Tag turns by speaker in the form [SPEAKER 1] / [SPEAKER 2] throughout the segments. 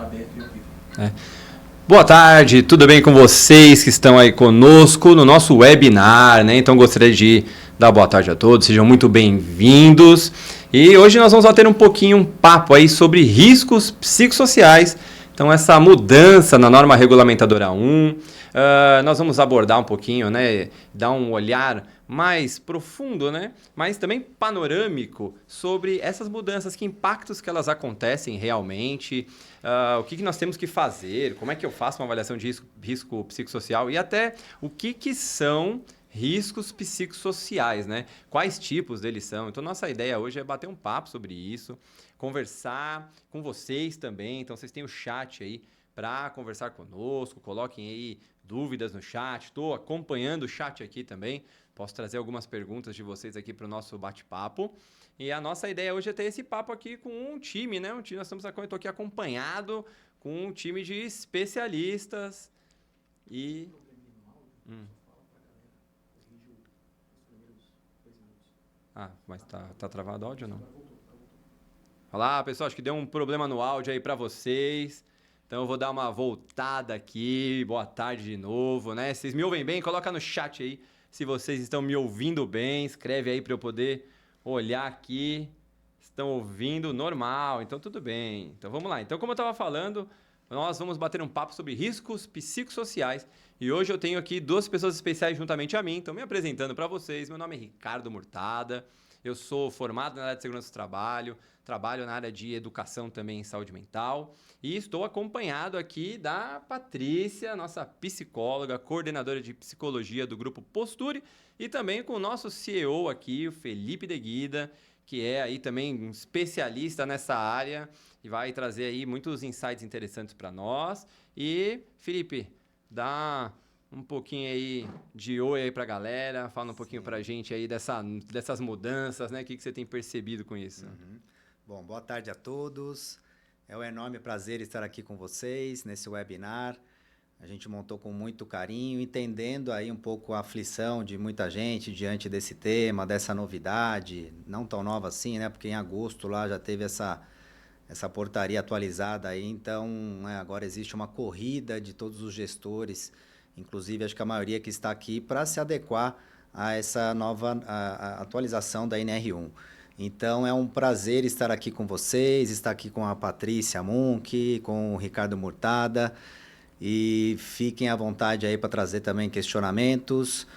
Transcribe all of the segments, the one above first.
[SPEAKER 1] aberto e ao vivo.
[SPEAKER 2] Boa tarde, tudo bem com vocês que estão aí conosco no nosso webinar, né? Então gostaria de dar boa tarde a todos, sejam muito bem-vindos. E hoje nós vamos bater um papo aí sobre riscos psicossociais. Então essa mudança na norma regulamentadora 1, nós vamos abordar um pouquinho, né? Dar um olhar mais profundo, né? Mas também panorâmico sobre essas mudanças, que impactos que elas acontecem realmente, o que nós temos que fazer, como é que eu faço uma avaliação de risco psicossocial e até o que são riscos psicossociais, né? Quais tipos deles são. Então, nossa ideia hoje é bater um papo sobre isso, conversar com vocês também. Então, vocês têm o chat aí para conversar conosco, coloquem aí dúvidas no chat. Estou acompanhando o chat aqui também. Posso trazer algumas perguntas de vocês aqui para o nosso bate-papo. E a nossa ideia hoje é ter esse papo aqui com um time, né? Nós estamos eu estou aqui acompanhado com um time de especialistas e... mas tá travado o áudio ou não? Olá, pessoal, acho que deu um problema no áudio aí para vocês. Então eu vou dar uma voltada aqui. Boa tarde de novo, né? Vocês me ouvem bem? Coloca no chat aí se vocês estão me ouvindo bem. Escreve aí para eu poder olhar aqui. Estão ouvindo normal, então tudo bem. Então vamos lá. Então, como eu estava falando, nós vamos bater um papo sobre riscos psicossociais. E hoje eu tenho aqui duas pessoas especiais juntamente a mim. Então, me apresentando para vocês. Meu nome é Ricardo Murtada. Eu sou formado na área de segurança do trabalho. Trabalho na área de educação também em saúde mental. E estou acompanhado aqui da Patrícia, nossa psicóloga, coordenadora de psicologia do Grupo Posture. E também com o nosso CEO aqui, o Felipe De Guida, que é aí também um especialista nessa área e vai trazer aí muitos insights interessantes para nós. E, Felipe, dá um pouquinho aí de oi aí pra galera, fala um pouquinho pra gente aí dessas mudanças, né? O que você tem percebido com isso?
[SPEAKER 3] Bom, boa tarde a todos. É um enorme prazer estar aqui com vocês nesse webinar. A gente montou com muito carinho, entendendo aí um pouco a aflição de muita gente diante desse tema, dessa novidade, não tão nova assim, né? Porque em agosto lá já teve essa portaria atualizada aí, então agora existe uma corrida de todos os gestores, inclusive acho que a maioria que está aqui, para se adequar a essa nova a atualização da NR1. Então é um prazer estar aqui com vocês, estar aqui com a Patrícia Munk, com o Ricardo Murtada, e fiquem à vontade aí para trazer também questionamentos,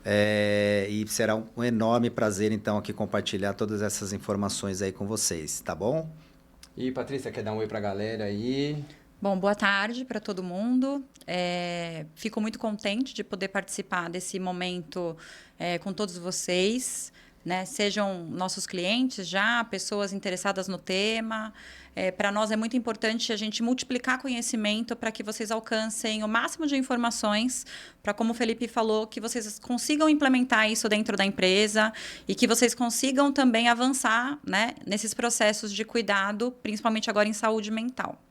[SPEAKER 3] e será um enorme prazer então aqui compartilhar todas essas informações aí com vocês, tá bom?
[SPEAKER 2] E Patrícia, quer dar um oi para a galera aí?
[SPEAKER 4] Bom, boa tarde para todo mundo. Fico muito contente de poder participar desse momento com todos vocês, né? Sejam nossos clientes já, pessoas interessadas no tema. Para nós é muito importante a gente multiplicar conhecimento para que vocês alcancem o máximo de informações, para, como o Felipe falou, que vocês consigam implementar isso dentro da empresa e que vocês consigam também avançar, né, nesses processos de cuidado, principalmente agora em saúde mental.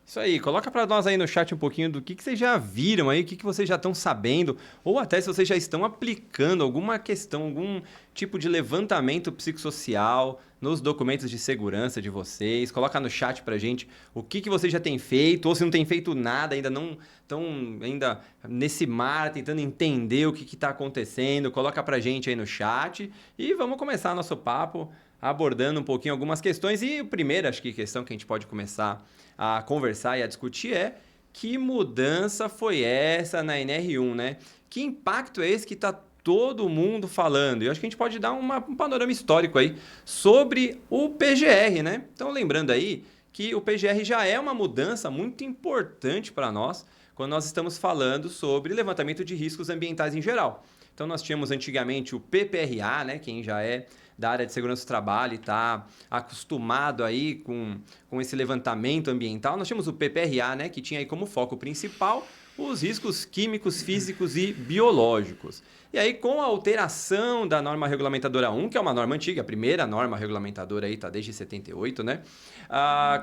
[SPEAKER 2] Isso aí, coloca para nós aí no chat um pouquinho do que vocês já viram aí, o que vocês já estão sabendo, ou até se vocês já estão aplicando alguma questão, algum tipo de levantamento psicossocial nos documentos de segurança de vocês. Coloca no chat pra gente o que vocês já têm feito, ou se não têm feito nada, ainda não estão ainda nesse mar, tentando entender o que está acontecendo. Coloca pra gente aí no chat e vamos começar nosso papo abordando um pouquinho algumas questões. E a primeira, acho que questão que a gente pode começar a conversar e a discutir é: que mudança foi essa na NR1, né? Que impacto é esse que está todo mundo falando? E eu acho que a gente pode dar um panorama histórico aí sobre o PGR, né? Então, lembrando aí que o PGR já é uma mudança muito importante para nós quando nós estamos falando sobre levantamento de riscos ambientais em geral. Então, nós tínhamos antigamente o PPRA, né? Quem já é da área de segurança do trabalho e está acostumado aí com esse levantamento ambiental. Nós tínhamos o PPRA, né, que tinha aí como foco principal os riscos químicos, físicos e biológicos. E aí, com a alteração da norma regulamentadora 1, que é uma norma antiga, a primeira norma regulamentadora aí está desde 78, né?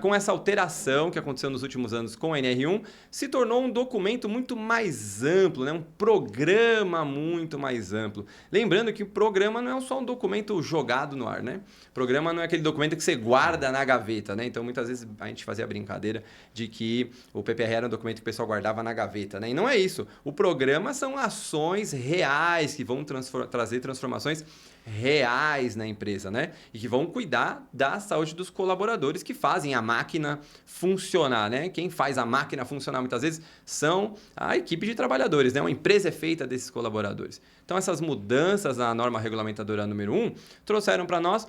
[SPEAKER 2] Com essa alteração que aconteceu nos últimos anos com a NR1, se tornou um documento muito mais amplo, né? Um programa muito mais amplo. Lembrando que o programa não é só um documento jogado no ar, né? Programa não é aquele documento que você guarda na gaveta, né? Então, muitas vezes a gente fazia a brincadeira de que o PPR era um documento que o pessoal guardava na gaveta, né? E não é isso. O programa são ações reais que vão trazer transformações reais na empresa, né? E que vão cuidar da saúde dos colaboradores que fazem a máquina funcionar, né? Quem faz a máquina funcionar muitas vezes são a equipe de trabalhadores, né? Uma empresa é feita desses colaboradores. Então, essas mudanças na norma regulamentadora número 1 trouxeram para nós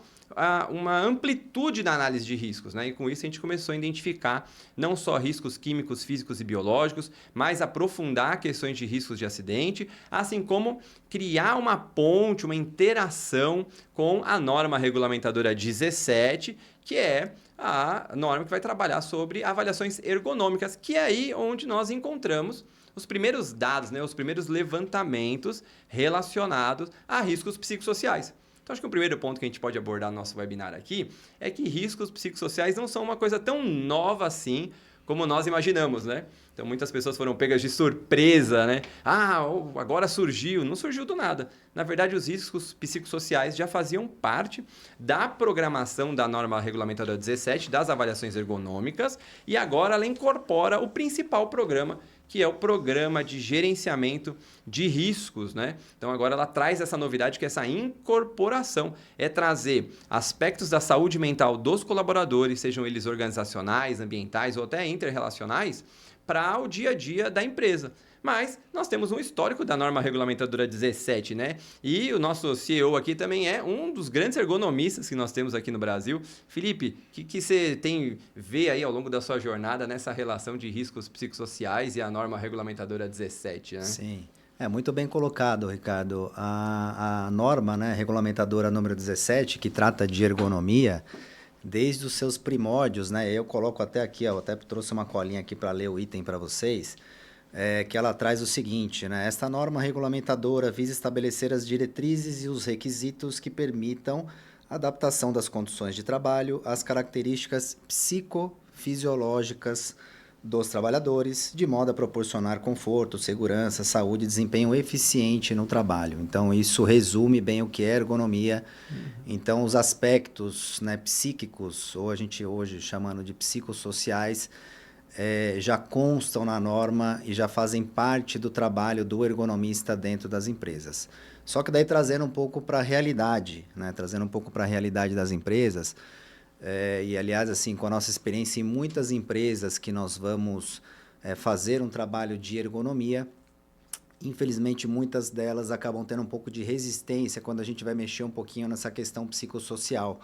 [SPEAKER 2] uma amplitude na análise de riscos, né? E com isso a gente começou a identificar não só riscos químicos, físicos e biológicos, mas aprofundar questões de riscos de acidente, assim como criar uma ponte, uma interação com a norma regulamentadora 17, que é a norma que vai trabalhar sobre avaliações ergonômicas, que é aí onde nós encontramos os primeiros dados, né? Os primeiros levantamentos relacionados a riscos psicossociais. Então, acho que o primeiro ponto que a gente pode abordar no nosso webinar aqui é que riscos psicossociais não são uma coisa tão nova assim como nós imaginamos, né? Então, muitas pessoas foram pegas de surpresa, né? Agora surgiu. Não surgiu do nada. Na verdade, os riscos psicossociais já faziam parte da programação da norma regulamentadora 17, das avaliações ergonômicas, e agora ela incorpora o principal programa, que é o programa de gerenciamento de riscos, né? Então, agora ela traz essa novidade, que é essa incorporação, é trazer aspectos da saúde mental dos colaboradores, sejam eles organizacionais, ambientais ou até interrelacionais, para o dia a dia da empresa. Mas nós temos um histórico da norma regulamentadora 17, né? E o nosso CEO aqui também é um dos grandes ergonomistas que nós temos aqui no Brasil. Felipe, o que você vê aí ao longo da sua jornada nessa relação de riscos psicossociais e a norma regulamentadora 17, né?
[SPEAKER 3] Sim, é muito bem colocado, Ricardo. A norma, né, regulamentadora número 17, que trata de ergonomia, desde os seus primórdios, né? Eu coloco até aqui, eu até trouxe uma colinha aqui para ler o item para vocês. Que ela traz o seguinte, né? Esta norma regulamentadora visa estabelecer as diretrizes e os requisitos que permitam a adaptação das condições de trabalho às características psicofisiológicas dos trabalhadores, de modo a proporcionar conforto, segurança, saúde e desempenho eficiente no trabalho. Então, isso resume bem o que é ergonomia. Então, os aspectos, né, psíquicos, ou a gente hoje chamando de psicossociais, já constam na norma e já fazem parte do trabalho do ergonomista dentro das empresas. Só que daí trazendo um pouco para a realidade, né? Trazendo um pouco para a realidade das empresas, e aliás, assim, com a nossa experiência em muitas empresas que nós vamos fazer um trabalho de ergonomia, infelizmente muitas delas acabam tendo um pouco de resistência quando a gente vai mexer um pouquinho nessa questão psicossocial.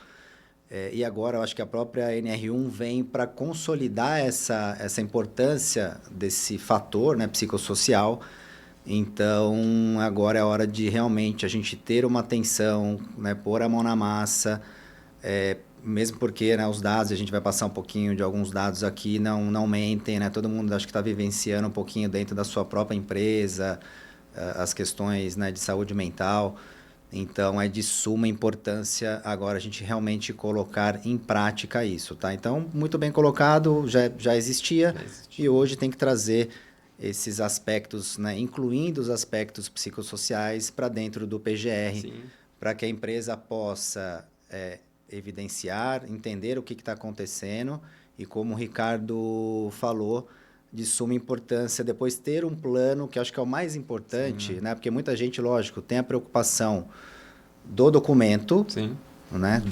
[SPEAKER 3] E agora eu acho que a própria NR1 vem para consolidar essa importância desse fator, né, psicossocial. Então, agora é a hora de realmente a gente ter uma atenção, né, pôr a mão na massa, mesmo porque, né, os dados, a gente vai passar um pouquinho de alguns dados aqui, não mentem, né? Todo mundo acho que está vivenciando um pouquinho dentro da sua própria empresa, as questões, né, de saúde mental. Então, é de suma importância agora a gente realmente colocar em prática isso, tá? Então, muito bem colocado, já existia, e hoje tem que trazer esses aspectos, né, incluindo os aspectos psicossociais para dentro do PGR, para que a empresa possa evidenciar, entender o que está acontecendo e, como o Ricardo falou, de suma importância depois ter um plano, que acho que é o mais importante, né? Porque muita gente, lógico, tem a preocupação do documento, né?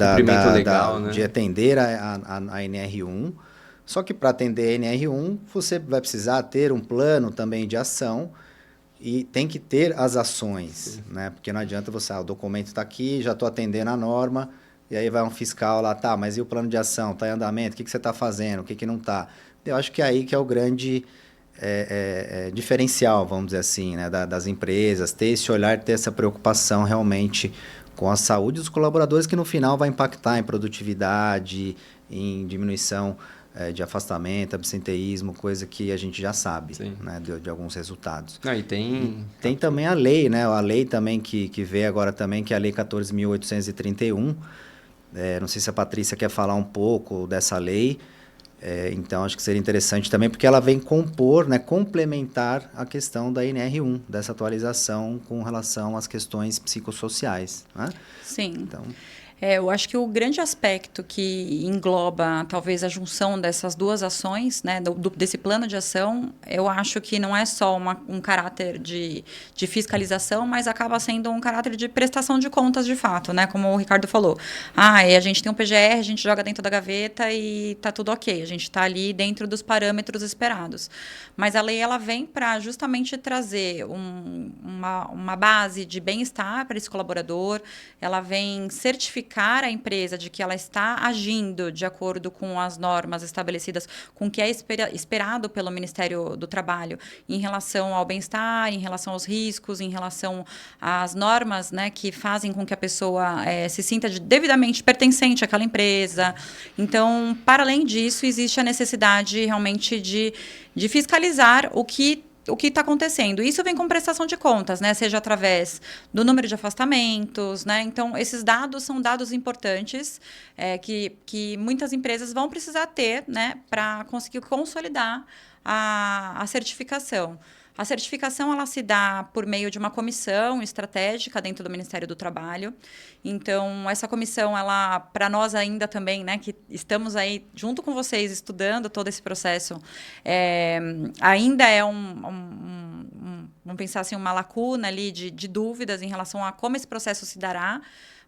[SPEAKER 3] De atender a NR1. Só que para atender a NR1, você vai precisar ter um plano também de ação e tem que ter as ações, né? Porque não adianta você, o documento está aqui, já estou atendendo a norma, e aí vai um fiscal lá, tá, mas e o plano de ação? Está em andamento? O que você está fazendo? O que não está? Eu acho que é aí que é o grande diferencial, vamos dizer assim, né, das empresas, ter esse olhar, ter essa preocupação realmente com a saúde dos colaboradores, que no final vai impactar em produtividade, em diminuição de afastamento, absenteísmo, coisa que a gente já sabe,
[SPEAKER 2] Sim.
[SPEAKER 3] né, de alguns resultados.
[SPEAKER 2] Não, e
[SPEAKER 3] tem também a lei, né? A lei também que veio agora também, que é a Lei 14.831. Não sei se a Patrícia quer falar um pouco dessa lei. Então, acho que seria interessante também, porque ela vem compor, né, complementar a questão da NR1, dessa atualização com relação às questões psicossociais, né?
[SPEAKER 4] Sim.
[SPEAKER 3] Então,
[SPEAKER 4] eu acho que o grande aspecto que engloba, talvez, a junção dessas duas ações, né, desse plano de ação, eu acho que não é só um caráter de fiscalização, mas acaba sendo um caráter de prestação de contas, de fato, né, como o Ricardo falou. E a gente tem um PGR, a gente joga dentro da gaveta e está tudo ok, a gente está ali dentro dos parâmetros esperados. Mas a lei ela vem para justamente trazer uma base de bem-estar para esse colaborador, ela vem certificar a empresa de que ela está agindo de acordo com as normas estabelecidas, com o que é esperado pelo Ministério do Trabalho em relação ao bem-estar, em relação aos riscos, em relação às normas, né, que fazem com que a pessoa se sinta devidamente pertencente àquela empresa. Então, para além disso, existe a necessidade realmente de fiscalizar o que está acontecendo. Isso vem com prestação de contas, né? Seja através do número de afastamentos, né? Então, esses dados são dados importantes que muitas empresas vão precisar ter, né, para conseguir consolidar a certificação. A certificação ela se dá por meio de uma comissão estratégica dentro do Ministério do Trabalho. Então, essa comissão, ela, para nós ainda também, né, que estamos aí junto com vocês estudando todo esse processo, ainda é vamos pensar assim, uma lacuna ali de dúvidas em relação a como esse processo se dará.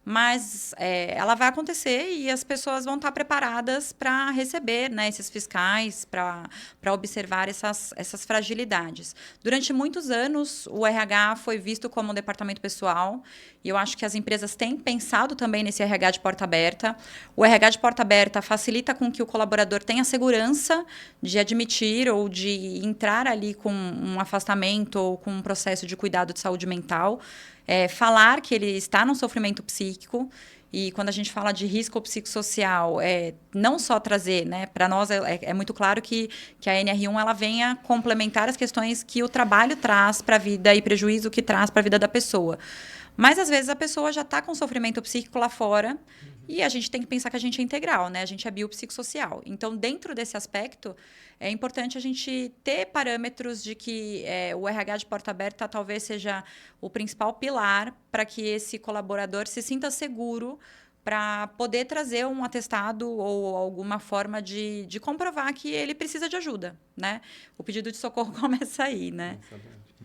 [SPEAKER 4] Mas ela vai acontecer e as pessoas vão estar preparadas para receber, né, esses fiscais, para observar essas fragilidades. Durante muitos anos, o RH foi visto como um departamento pessoal e eu acho que as empresas têm pensado também nesse RH de porta aberta. O RH de porta aberta facilita com que o colaborador tenha segurança de admitir ou de entrar ali com um afastamento ou com um processo de cuidado de saúde mental. Falar que ele está num sofrimento psíquico. E quando a gente fala de risco psicossocial, não só trazer, né, para nós é muito claro que a NR1 ela venha complementar as questões que o trabalho traz para a vida e prejuízo que traz para a vida da pessoa. Mas, às vezes, a pessoa já está com sofrimento psíquico lá fora e a gente tem que pensar que a gente é integral, né? A gente é biopsicossocial. Então, dentro desse aspecto, é importante a gente ter parâmetros de que o RH de porta aberta talvez seja o principal pilar para que esse colaborador se sinta seguro para poder trazer um atestado ou alguma forma de comprovar que ele precisa de ajuda, né? O pedido de socorro começa aí, né?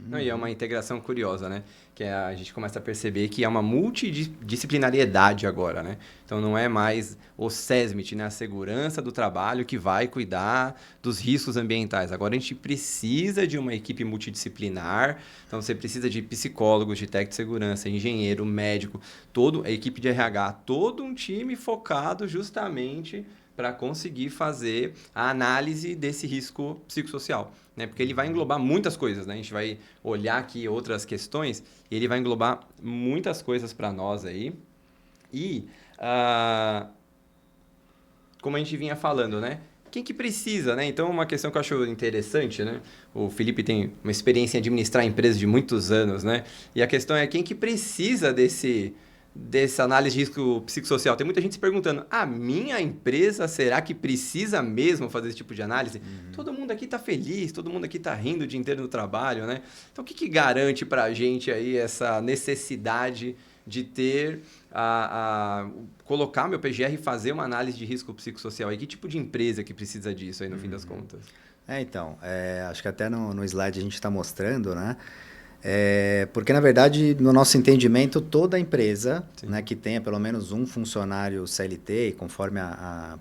[SPEAKER 2] Não, e é uma integração curiosa, né? Que a gente começa a perceber que é uma multidisciplinariedade agora, né? Então, não é mais o SESMIT, né? A segurança do trabalho que vai cuidar dos riscos ambientais. Agora, a gente precisa de uma equipe multidisciplinar. Então, você precisa de psicólogos, de técnico de segurança, engenheiro, médico, a equipe de RH, todo um time focado justamente para conseguir fazer a análise desse risco psicossocial, né? Porque ele vai englobar muitas coisas, né? A gente vai olhar aqui outras questões e ele vai englobar muitas coisas para nós aí. E, como a gente vinha falando, né? Quem que precisa, né? Então, uma questão que eu acho interessante, né? O Felipe tem uma experiência em administrar empresas de muitos anos, né? E a questão é quem que precisa dessa análise de risco psicossocial. Tem muita gente se perguntando, a minha empresa, será que precisa mesmo fazer esse tipo de análise? Todo mundo aqui está feliz, todo mundo aqui está rindo o dia inteiro no trabalho, né? Então, o que garante para a gente aí essa necessidade de ter, colocar meu PGR e fazer uma análise de risco psicossocial? E que tipo de empresa que precisa disso aí, no fim das contas?
[SPEAKER 3] Então, acho que até no slide a gente está mostrando, né? Porque, na verdade, no nosso entendimento, toda empresa, né, que tenha pelo menos um funcionário CLT, e conforme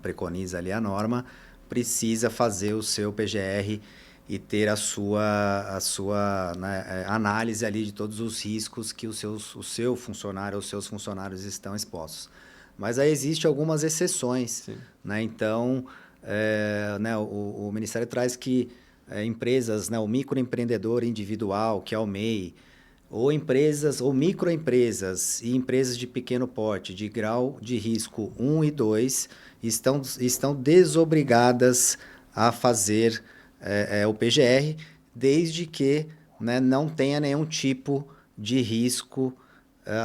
[SPEAKER 3] preconiza ali a norma, precisa fazer o seu PGR e ter a sua né, análise ali de todos os riscos que o seu funcionário ou os seus funcionários estão expostos. Mas aí existem algumas exceções, né? Então, né, o Ministério traz que empresas, né, o microempreendedor individual, que é o MEI, ou empresas ou microempresas e empresas de pequeno porte, de grau de risco 1 e 2, estão desobrigadas a fazer o PGR, desde que, né, não tenha nenhum tipo de risco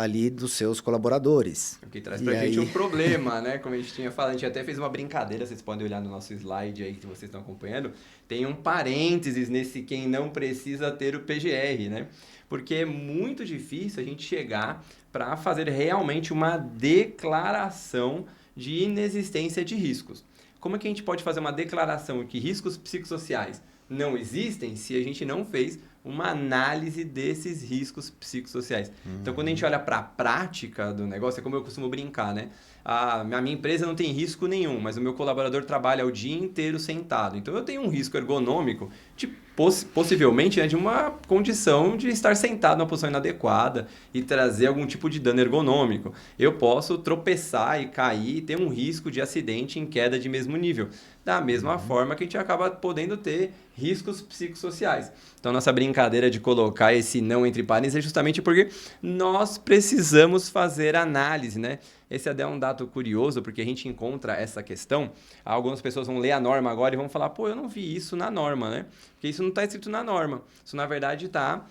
[SPEAKER 3] ali dos seus colaboradores.
[SPEAKER 2] O que traz pra gente um problema, né? Como a gente tinha falado, a gente até fez uma brincadeira, vocês podem olhar no nosso slide aí que vocês estão acompanhando, tem um parênteses nesse quem não precisa ter o PGR, né? Porque é muito difícil a gente chegar para fazer realmente uma declaração de inexistência de riscos. Como é que a gente pode fazer uma declaração de que riscos psicossociais não existem se a gente não fez uma análise desses riscos psicossociais? Então, quando a gente olha para a prática do negócio, é como eu costumo brincar, né? A minha empresa não tem risco nenhum, mas o meu colaborador trabalha o dia inteiro sentado. Então, eu tenho um risco ergonômico de possivelmente, né, de uma condição de estar sentado numa posição inadequada e trazer algum tipo de dano ergonômico. Eu posso tropeçar e cair e ter um risco de acidente em queda de mesmo nível. Da mesma forma que a gente acaba podendo ter riscos psicossociais. Então, nossa brincadeira de colocar esse não entre parênteses é justamente porque nós precisamos fazer análise, né? Esse é um dado curioso, porque a gente encontra essa questão. Algumas pessoas vão ler a norma agora e vão falar, pô, eu não vi isso na norma, né? Porque isso não está escrito na norma. Isso, na verdade, está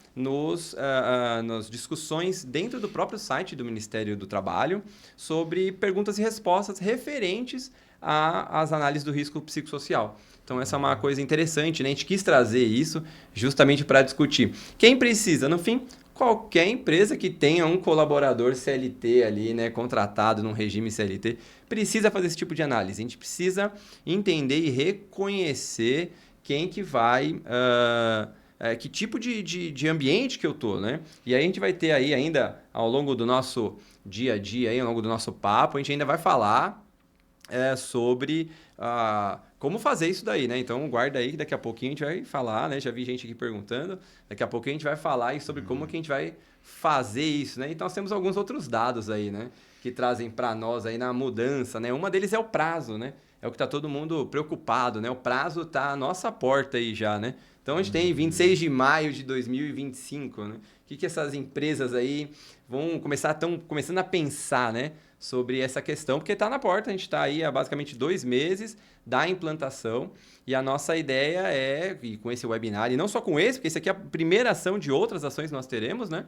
[SPEAKER 2] nas discussões dentro do próprio site do Ministério do Trabalho sobre perguntas e respostas referentes às análises do risco psicossocial. Então, essa é uma coisa interessante, né? A gente quis trazer isso justamente para discutir. Quem precisa, no fim, qualquer empresa que tenha um colaborador CLT ali, né, contratado num regime CLT, precisa fazer esse tipo de análise. A gente precisa entender e reconhecer quem que vai... que tipo de ambiente que eu tô, né? E aí a gente vai ter aí ainda, ao longo do nosso dia a dia, aí, ao longo do nosso papo, a gente ainda vai falar sobre como fazer isso daí, né? Então, guarda aí que daqui a pouquinho a gente vai falar, né? Já vi gente aqui perguntando. Daqui a pouquinho a gente vai falar aí sobre como que a gente vai fazer isso, né? Então, nós temos alguns outros dados aí, né? Que trazem para nós aí na mudança, né? Uma deles é o prazo, né? É o que tá todo mundo preocupado, né? O prazo tá à nossa porta aí já, né? Então, a gente tem 26 de maio de 2025, né? O que essas empresas aí estão começando a pensar, né? Sobre essa questão, porque está na porta, a gente está aí há basicamente 2 meses da implantação e a nossa ideia e com esse webinar, e não só com esse, porque esse aqui é a primeira ação de outras ações que nós teremos, né?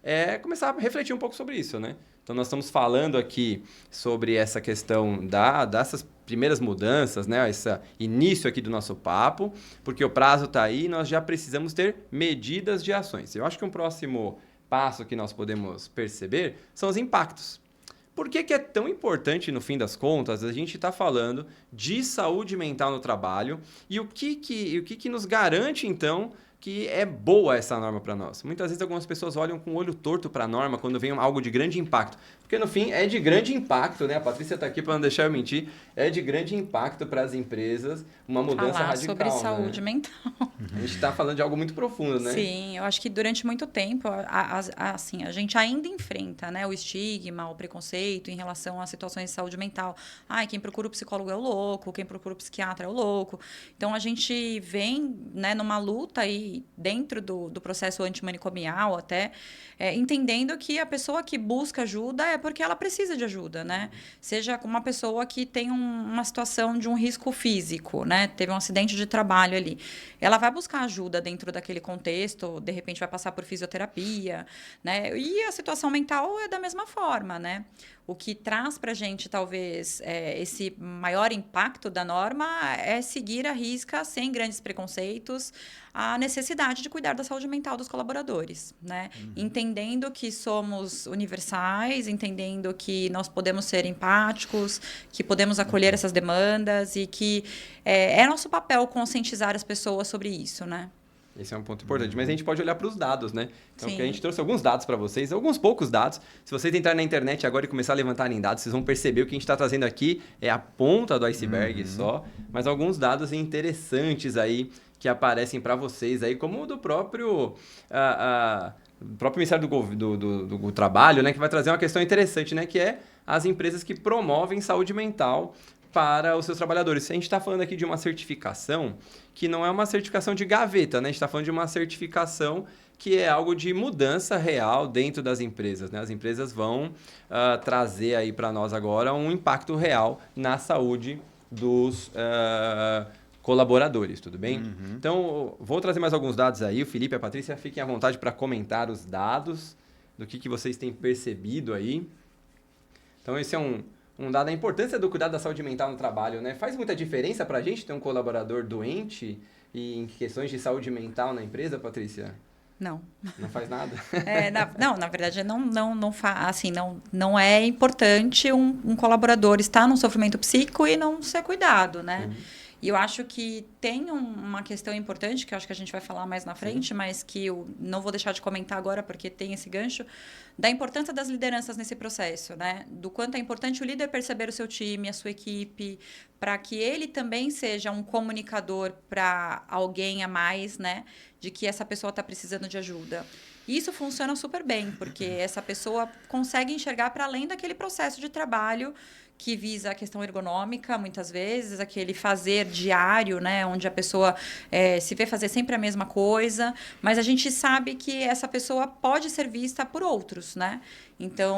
[SPEAKER 2] É começar a refletir um pouco sobre isso, né? Então, nós estamos falando aqui sobre essa questão dessas primeiras mudanças, né? Esse início aqui do nosso papo, porque o prazo está aí e nós já precisamos ter medidas de ações. Eu acho que um próximo passo que nós podemos perceber são os impactos. Por que é tão importante, no fim das contas, a gente estar falando de saúde mental no trabalho e o que nos garante, então, que é boa essa norma para nós? Muitas vezes algumas pessoas olham com o olho torto para a norma quando vem algo de grande impacto. Porque, no fim, é de grande impacto, né? A Patrícia está aqui para não deixar eu mentir. É de grande impacto para as empresas uma mudança radical.
[SPEAKER 4] Sobre saúde mental.
[SPEAKER 2] A gente está falando de algo muito profundo, né?
[SPEAKER 4] Sim, eu acho que durante muito tempo, assim, a gente ainda enfrenta, né, o estigma, o preconceito em relação a situações de saúde mental. Quem procura o psicólogo é o louco, quem procura o psiquiatra é o louco. Então, a gente vem, né, numa luta aí dentro do processo antimanicomial até, entendendo que a pessoa que busca ajuda é porque ela precisa de ajuda, né? Seja uma pessoa que tem uma situação de um risco físico, né? Teve um acidente de trabalho ali. Ela vai buscar ajuda dentro daquele contexto, de repente vai passar por fisioterapia, né? E a situação mental é da mesma forma, né? O que traz para a gente, talvez, esse maior impacto da norma é seguir à risca, sem grandes preconceitos, a necessidade de cuidar da saúde mental dos colaboradores, né? Entendendo que somos universais, entendendo que nós podemos ser empáticos, que podemos acolher essas demandas e que é nosso papel conscientizar as pessoas sobre isso, né?
[SPEAKER 2] Esse é um ponto importante. Mas a gente pode olhar para os dados, né? Então,
[SPEAKER 4] Sim.
[SPEAKER 2] a gente trouxe alguns dados para vocês, alguns poucos dados. Se vocês entrarem na internet agora e começar a levantarem dados, vocês vão perceber o que a gente está trazendo aqui é a ponta do iceberg só, mas alguns dados interessantes aí que aparecem para vocês aí, como o do próprio Ministério do Trabalho, né? Que vai trazer uma questão interessante, né? Que é as empresas que promovem saúde mental para os seus trabalhadores. A gente está falando aqui de uma certificação que não é uma certificação de gaveta, né? A gente está falando de uma certificação que é algo de mudança real dentro das empresas, né? As empresas vão trazer aí para nós agora um impacto real na saúde dos colaboradores, tudo bem? Então, vou trazer mais alguns dados aí. O Felipe e a Patrícia, fiquem à vontade para comentar os dados do que vocês têm percebido aí. Então, esse é um dado, a importância do cuidado da saúde mental no trabalho, né? Faz muita diferença para a gente ter um colaborador doente e em questões de saúde mental na empresa, Patrícia?
[SPEAKER 4] Não.
[SPEAKER 2] Não faz nada?
[SPEAKER 4] Na verdade, não é importante um colaborador estar num sofrimento psíquico e não ser cuidado, né? E eu acho que tem uma questão importante, que eu acho que a gente vai falar mais na frente, mas que eu não vou deixar de comentar agora, porque tem esse gancho, da importância das lideranças nesse processo, né? Do quanto é importante o líder perceber o seu time, a sua equipe, para que ele também seja um comunicador para alguém a mais, né? De que essa pessoa está precisando de ajuda. E isso funciona super bem, porque essa pessoa consegue enxergar para além daquele processo de trabalho que visa a questão ergonômica, muitas vezes, aquele fazer diário, né, onde a pessoa se vê fazer sempre a mesma coisa, mas a gente sabe que essa pessoa pode ser vista por outros, né? Então,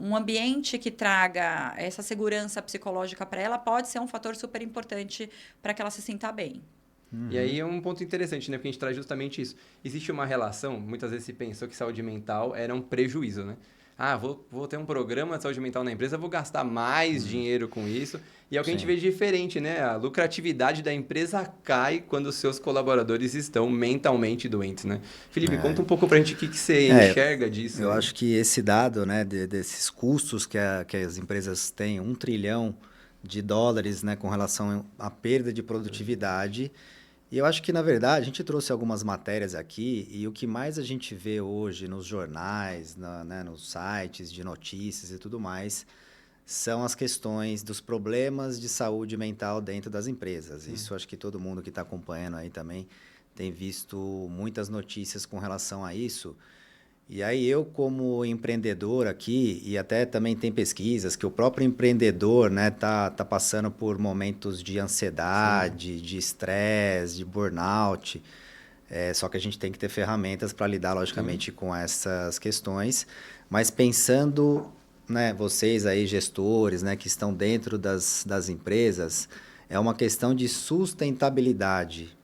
[SPEAKER 4] um ambiente que traga essa segurança psicológica para ela pode ser um fator super importante para que ela se sinta bem.
[SPEAKER 2] E aí é um ponto interessante, né? Porque a gente traz justamente isso. Existe uma relação, muitas vezes se pensou que saúde mental era um prejuízo, né? Vou ter um programa de saúde mental na empresa, vou gastar mais dinheiro com isso. E é o que a gente vê de diferente, né? A lucratividade da empresa cai quando os seus colaboradores estão mentalmente doentes, né? Felipe, conta um pouco pra gente o que você enxerga disso.
[SPEAKER 3] Eu acho que esse dado, né, desses custos que as empresas têm, $1 trilhão, né, com relação à perda de produtividade. E eu acho que, na verdade, a gente trouxe algumas matérias aqui e o que mais a gente vê hoje nos jornais, nos sites de notícias e tudo mais, são as questões dos problemas de saúde mental dentro das empresas. Isso acho que todo mundo que está acompanhando aí também tem visto muitas notícias com relação a isso. E aí eu, como empreendedor aqui, e até também tem pesquisas que o próprio empreendedor, né, tá passando por momentos de ansiedade, de estresse, de burnout. Só que a gente tem que ter ferramentas para lidar, logicamente, com essas questões. Mas pensando, né, vocês aí, gestores, né, que estão dentro das empresas, é uma questão de sustentabilidade,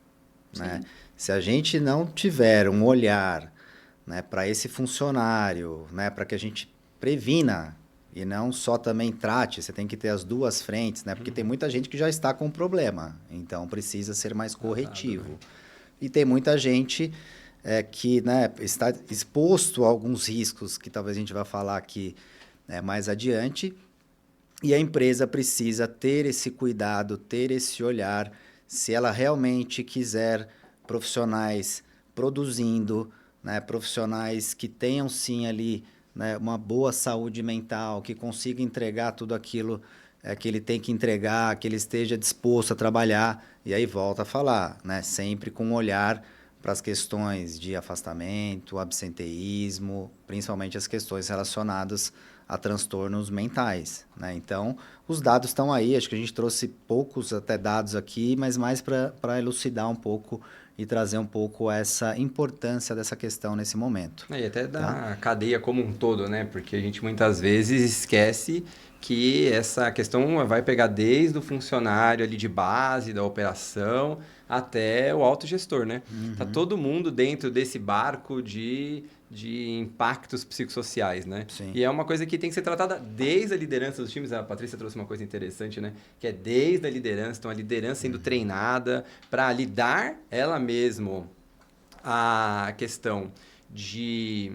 [SPEAKER 3] né? Se a gente não tiver um olhar, né, para esse funcionário, né, para que a gente previna e não só também trate, você tem que ter as duas frentes, né, porque tem muita gente que já está com problema, então precisa ser mais corretivo. E tem muita gente que, né, está exposto a alguns riscos que talvez a gente vá falar aqui mais adiante, e a empresa precisa ter esse cuidado, ter esse olhar, se ela realmente quiser profissionais produzindo, né, profissionais que tenham sim ali, né, uma boa saúde mental, que consiga entregar tudo aquilo que ele tem que entregar, que ele esteja disposto a trabalhar. E aí volta a falar, né, sempre com um olhar para as questões de afastamento, absenteísmo, principalmente as questões relacionadas a transtornos mentais, né? Então, os dados estão aí, acho que a gente trouxe poucos até dados aqui, mas mais para elucidar um pouco e trazer um pouco essa importância dessa questão nesse momento.
[SPEAKER 2] E até da cadeia como um todo, né? Porque a gente muitas vezes esquece que essa questão vai pegar desde o funcionário ali de base, da operação, até o autogestor, né? Tá todo mundo dentro desse barco de impactos psicossociais, né?
[SPEAKER 3] Sim.
[SPEAKER 2] E é uma coisa que tem que ser tratada desde a liderança dos times. A Patrícia trouxe uma coisa interessante, né? Que é desde a liderança. Então, a liderança sendo treinada para lidar ela mesma a questão de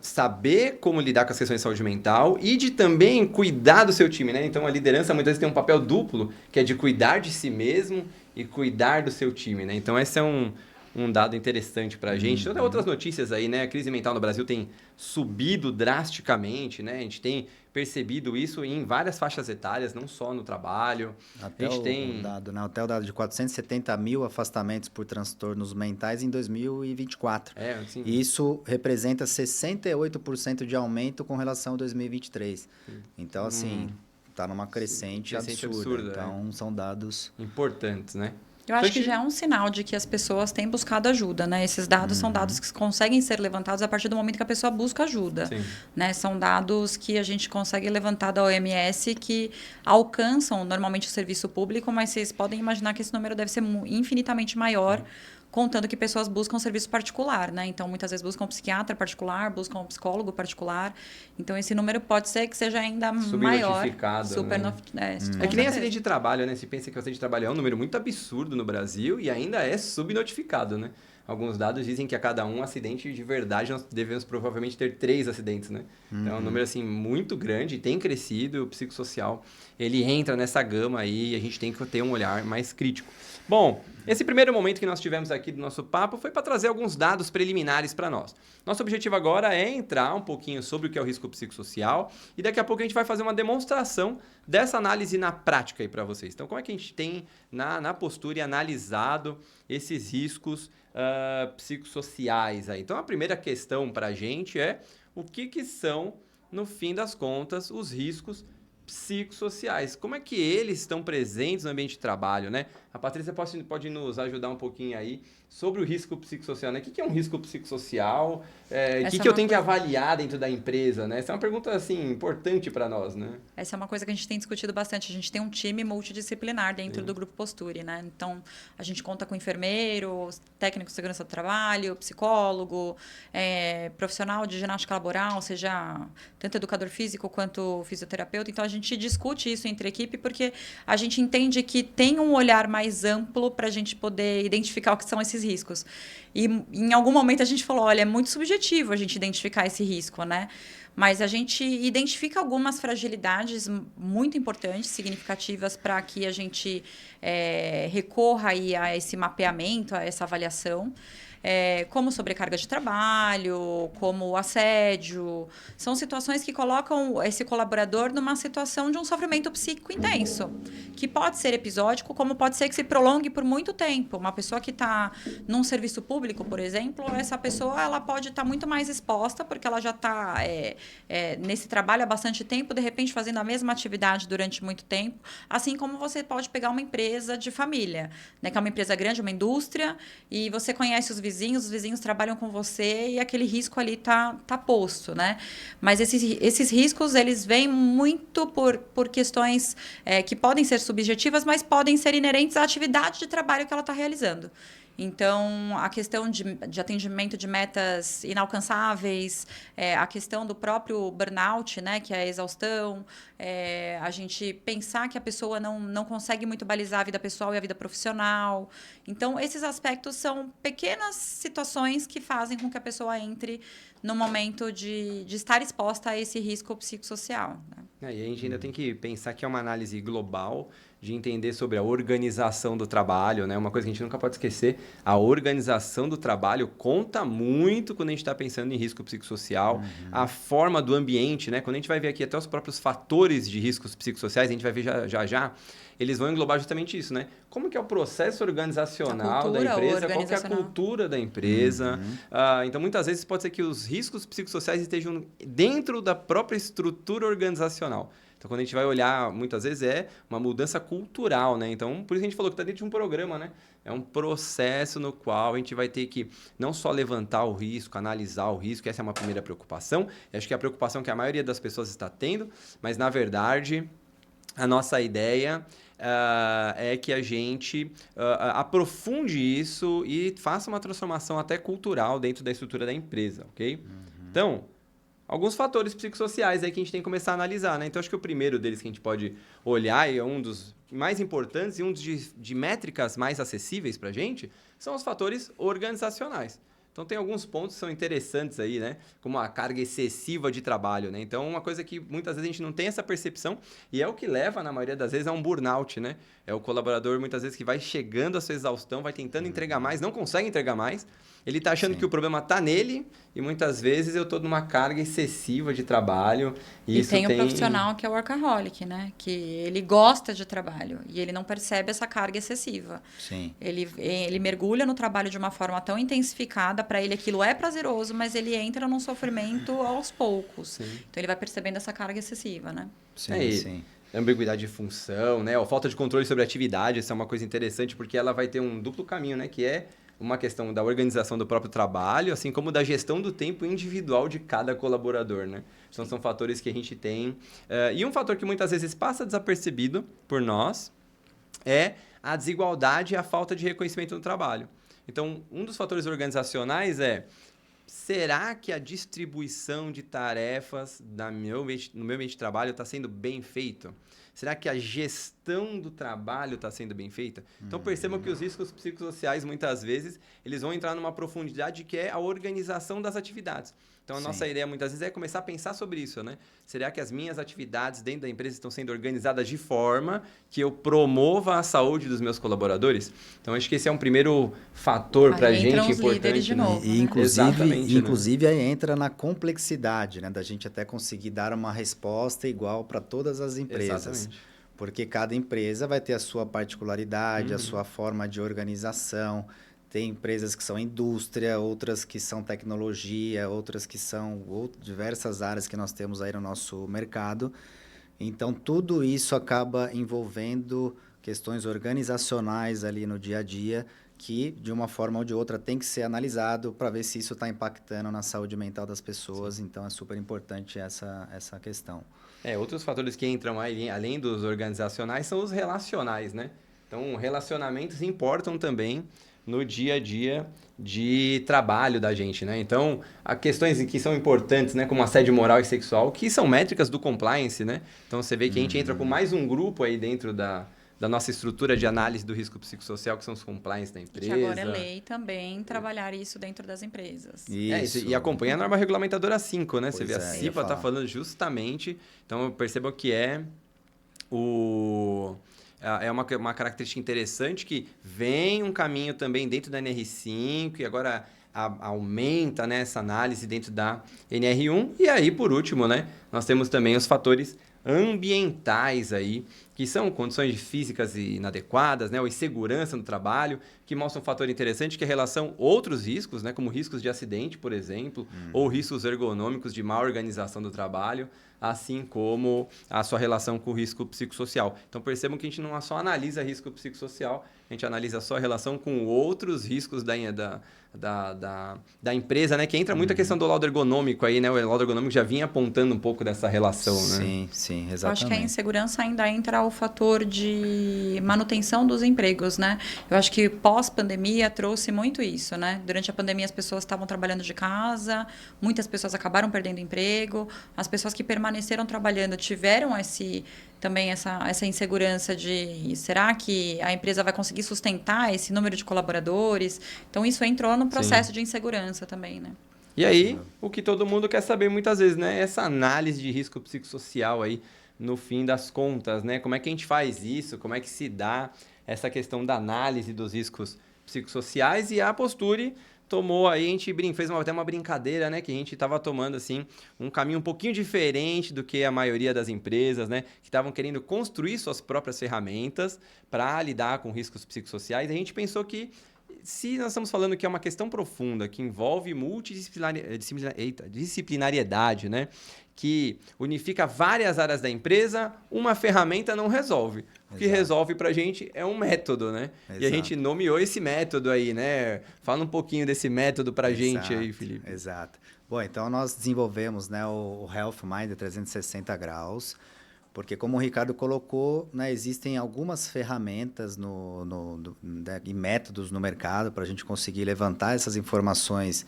[SPEAKER 2] saber como lidar com as questões de saúde mental e de também cuidar do seu time, né? Então, a liderança muitas vezes tem um papel duplo, que é de cuidar de si mesmo e cuidar do seu time, né? Então, esse é um dado interessante para a gente. Tem outras notícias aí, né? A crise mental no Brasil tem subido drasticamente, né? A gente tem percebido isso em várias faixas etárias, não só no trabalho.
[SPEAKER 3] Até o dado de 470 mil afastamentos por transtornos mentais em 2024.
[SPEAKER 2] Assim,
[SPEAKER 3] E isso representa 68% de aumento com relação a 2023. Então, assim, está numa crescente absurda. Então, são dados
[SPEAKER 2] importantes, né?
[SPEAKER 4] Eu acho que já é um sinal de que as pessoas têm buscado ajuda, né? Esses dados são dados que conseguem ser levantados a partir do momento que a pessoa busca ajuda, né? São dados que a gente consegue levantar da OMS que alcançam normalmente o serviço público, mas vocês podem imaginar que esse número deve ser infinitamente maior, contando que pessoas buscam serviço particular, né? Então, muitas vezes buscam um psiquiatra particular, buscam um psicólogo particular. Então, esse número pode ser que seja ainda maior.
[SPEAKER 2] É que nem acidente de trabalho, né? Se pensa que o acidente de trabalho é um número muito absurdo no Brasil e ainda é subnotificado, né? Alguns dados dizem que a cada um acidente de verdade nós devemos provavelmente ter 3 acidentes, né? Então, é um número, assim, muito grande, tem crescido, o psicossocial, ele entra nessa gama aí e a gente tem que ter um olhar mais crítico. Bom, esse primeiro momento que nós tivemos aqui do nosso papo foi para trazer alguns dados preliminares para nós. Nosso objetivo agora é entrar um pouquinho sobre o que é o risco psicossocial e daqui a pouco a gente vai fazer uma demonstração dessa análise na prática aí para vocês. Então, como é que a gente tem na postura e analisado esses riscos psicossociais aí? Então, a primeira questão para a gente é o que são, no fim das contas, os riscos psicossociais. Como é que eles estão presentes no ambiente de trabalho, né? A Patrícia pode nos ajudar um pouquinho aí sobre o risco psicossocial, né? O que é um risco psicossocial? O que eu tenho que avaliar dentro da empresa, né? Essa é uma pergunta, assim, importante para nós, né?
[SPEAKER 4] Essa é uma coisa que a gente tem discutido bastante. A gente tem um time multidisciplinar dentro do Grupo Posture, né? Então, a gente conta com enfermeiro, técnico de segurança do trabalho, psicólogo, profissional de ginástica laboral, seja tanto educador físico quanto fisioterapeuta. Então, a gente discute isso entre a equipe porque a gente entende que tem um olhar mais amplo para a gente poder identificar o que são esses riscos. E em algum momento a gente falou, olha, é muito subjetivo a gente identificar esse risco, né? Mas a gente identifica algumas fragilidades muito importantes, significativas, para que a gente recorra aí a esse mapeamento, a essa avaliação. Como sobrecarga de trabalho, como assédio. São situações que colocam esse colaborador numa situação de um sofrimento psíquico intenso, que pode ser episódico, como pode ser que se prolongue por muito tempo. Uma pessoa que está num serviço público, por exemplo, essa pessoa ela pode estar muito mais exposta, porque ela já está nesse trabalho há bastante tempo, de repente fazendo a mesma atividade durante muito tempo, assim como você pode pegar uma empresa de família, né, que é uma empresa grande, uma indústria, e você conhece os vizinhos trabalham com você e aquele risco ali tá posto, né? Mas esses riscos, eles vêm muito por questões que podem ser subjetivas, mas podem ser inerentes à atividade de trabalho que ela está realizando. Então, a questão de atendimento de metas inalcançáveis, a questão do próprio burnout, né, que é a exaustão, a gente pensar que a pessoa não consegue muito balizar a vida pessoal e a vida profissional. Então, esses aspectos são pequenas situações que fazem com que a pessoa entre no momento de estar exposta a esse risco psicossocial, né?
[SPEAKER 2] E a gente ainda tem que pensar que é uma análise global de entender sobre a organização do trabalho, né? Uma coisa que a gente nunca pode esquecer, a organização do trabalho conta muito quando a gente está pensando em risco psicossocial, a forma do ambiente, né? Quando a gente vai ver aqui até os próprios fatores de riscos psicossociais, a gente vai ver já, eles vão englobar justamente isso, né? Como que é o processo organizacional da empresa, qual que é a cultura da empresa. Então, muitas vezes pode ser que os riscos psicossociais estejam dentro da própria estrutura organizacional. Então, quando a gente vai olhar, muitas vezes é uma mudança cultural, né? Então, por isso que a gente falou que está dentro de um programa, né? É um processo no qual a gente vai ter que não só levantar o risco, analisar o risco, essa é uma primeira preocupação. Eu acho que é a preocupação que a maioria das pessoas está tendo, mas, na verdade, a nossa ideia é que a gente aprofunde isso e faça uma transformação até cultural dentro da estrutura da empresa, ok? Então, alguns fatores psicossociais aí que a gente tem que começar a analisar, né? Então, acho que o primeiro deles que a gente pode olhar, e é um dos mais importantes e um dos de métricas mais acessíveis para a gente, são os fatores organizacionais. Então, tem alguns pontos que são interessantes aí, né? Como a carga excessiva de trabalho, né? Então, uma coisa que muitas vezes a gente não tem essa percepção e é o que leva, na maioria das vezes, a um burnout, né? É o colaborador, muitas vezes, que vai chegando à sua exaustão, vai tentando entregar mais, não consegue entregar mais. Ele está achando que o problema está nele e muitas vezes eu estou numa carga excessiva de trabalho.
[SPEAKER 4] E tem um profissional que é o workaholic, né? Que ele gosta de trabalho e ele não percebe essa carga excessiva.
[SPEAKER 3] Sim.
[SPEAKER 4] Ele mergulha no trabalho de uma forma tão intensificada, para ele aquilo é prazeroso, mas ele entra num sofrimento aos poucos. Sim. Então ele vai percebendo essa carga excessiva, né?
[SPEAKER 3] Sim.
[SPEAKER 2] ambiguidade de função, né? Ou falta de controle sobre a atividade, isso é uma coisa interessante, porque ela vai ter um duplo caminho, né? Que é uma questão da organização do próprio trabalho, assim como da gestão do tempo individual de cada colaborador, né? Então, são fatores que a gente tem. E um fator que muitas vezes passa desapercebido por nós é a desigualdade e a falta de reconhecimento no trabalho. Então, um dos fatores organizacionais é: será que a distribuição de tarefas no meu ambiente de trabalho está sendo bem feito? Será que a gestão do trabalho está sendo bem feita? Então, percebam que os riscos psicossociais, muitas vezes, eles vão entrar numa profundidade que é a organização das atividades. Então, a nossa ideia, muitas vezes, é começar a pensar sobre isso, né? Será que as minhas atividades dentro da empresa estão sendo organizadas de forma que eu promova a saúde dos meus colaboradores? Então, acho que esse é um primeiro fator para a gente importante.
[SPEAKER 4] De novo,
[SPEAKER 3] e,
[SPEAKER 4] né?
[SPEAKER 3] inclusive aí entra na complexidade, né? Da gente até conseguir dar uma resposta igual para todas as empresas.
[SPEAKER 2] Exatamente.
[SPEAKER 3] Porque cada empresa vai ter a sua particularidade, a sua forma de organização. Tem empresas que são indústria, outras que são tecnologia, outras que são diversas áreas que nós temos aí no nosso mercado. Então, tudo isso acaba envolvendo questões organizacionais ali no dia a dia, que, de uma forma ou de outra, tem que ser analisado para ver se isso está impactando na saúde mental das pessoas. Sim. Então, é super importante essa questão.
[SPEAKER 2] Outros fatores que entram aí, além dos organizacionais, são os relacionais, né? Então, relacionamentos importam também no dia a dia de trabalho da gente, né? Então, há questões que são importantes, né? Como assédio moral e sexual, que são métricas do compliance, né? Então, você vê que a gente entra com mais um grupo aí dentro da nossa estrutura de análise do risco psicossocial, que são os compliance da empresa.
[SPEAKER 4] Que agora é lei também trabalhar isso dentro das empresas.
[SPEAKER 2] Isso. E acompanha a norma regulamentadora 5, né? Você vê, a
[SPEAKER 3] Pois é,
[SPEAKER 2] CIPA está falando justamente. Então, percebam que é uma característica interessante que vem um caminho também dentro da NR5 e agora aumenta, né, essa análise dentro da NR1. E aí, por último, né, nós temos também os fatores ambientais aí, que são condições físicas inadequadas, né, ou insegurança no trabalho, que mostram um fator interessante que é a relação outros riscos, né, como riscos de acidente, por exemplo, ou riscos ergonômicos de má organização do trabalho, assim como a sua relação com o risco psicossocial. Então, percebam que a gente não só analisa risco psicossocial, a gente analisa só a relação com outros riscos da empresa, né? Que entra muito a questão do laudo ergonômico aí, né? O laudo ergonômico já vinha apontando um pouco dessa relação, né?
[SPEAKER 3] Sim, exatamente.
[SPEAKER 4] Eu acho que a insegurança ainda entra o fator de manutenção dos empregos, né? Eu acho que pós-pandemia trouxe muito isso, né? Durante a pandemia as pessoas estavam trabalhando de casa, muitas pessoas acabaram perdendo emprego, as pessoas que permaneceram trabalhando tiveram também essa insegurança de será que a empresa vai conseguir sustentar esse número de colaboradores? Então, isso entrou no processo de insegurança também, né?
[SPEAKER 2] E aí, o que todo mundo quer saber muitas vezes, né? Essa análise de risco psicossocial aí, no fim das contas, né? Como é que a gente faz isso? Como é que se dá essa questão da análise dos riscos psicossociais? E a Posture tomou aí, a gente fez até uma brincadeira, né? Que a gente estava tomando, assim, um caminho um pouquinho diferente do que a maioria das empresas, né? Que estavam querendo construir suas próprias ferramentas para lidar com riscos psicossociais. A gente pensou que, se nós estamos falando que é uma questão profunda, que envolve multidisciplinariedade, né? Que unifica várias áreas da empresa, uma ferramenta não resolve. O que resolve para a gente é um método, né? Exato. E a gente nomeou esse método aí, né? Fala um pouquinho desse método para a gente aí, Felipe.
[SPEAKER 3] Exato. Bom, então nós desenvolvemos, né, o Health Mind 360 graus, porque como o Ricardo colocou, né, existem algumas ferramentas e métodos no mercado para a gente conseguir levantar essas informações,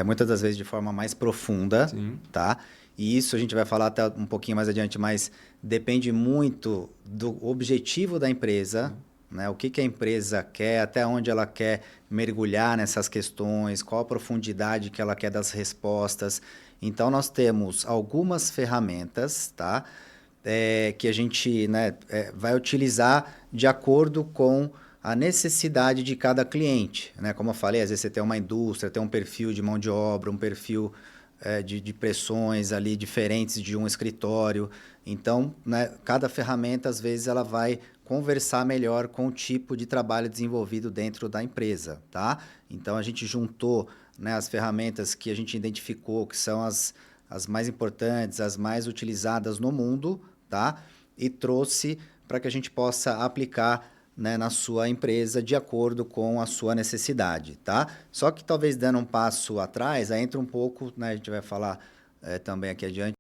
[SPEAKER 3] muitas das vezes de forma mais profunda, tá? E isso a gente vai falar até um pouquinho mais adiante, mas depende muito do objetivo da empresa, né? O que a empresa quer, até onde ela quer mergulhar nessas questões, qual a profundidade que ela quer das respostas. Então, nós temos algumas ferramentas, tá? Que a gente, né, vai utilizar de acordo com a necessidade de cada cliente, né? Como eu falei, às vezes você tem uma indústria, tem um perfil de mão de obra, um perfil de pressões ali diferentes de um escritório. Então, né, cada ferramenta, às vezes, ela vai conversar melhor com o tipo de trabalho desenvolvido dentro da empresa, tá? Então, a gente juntou, né, as ferramentas que a gente identificou que são as mais importantes, as mais utilizadas no mundo, tá? e trouxe para que a gente possa aplicar, né, na sua empresa de acordo com a sua necessidade, tá? Só que talvez dando um passo atrás, aí entra um pouco, né, a gente vai falar também aqui adiante,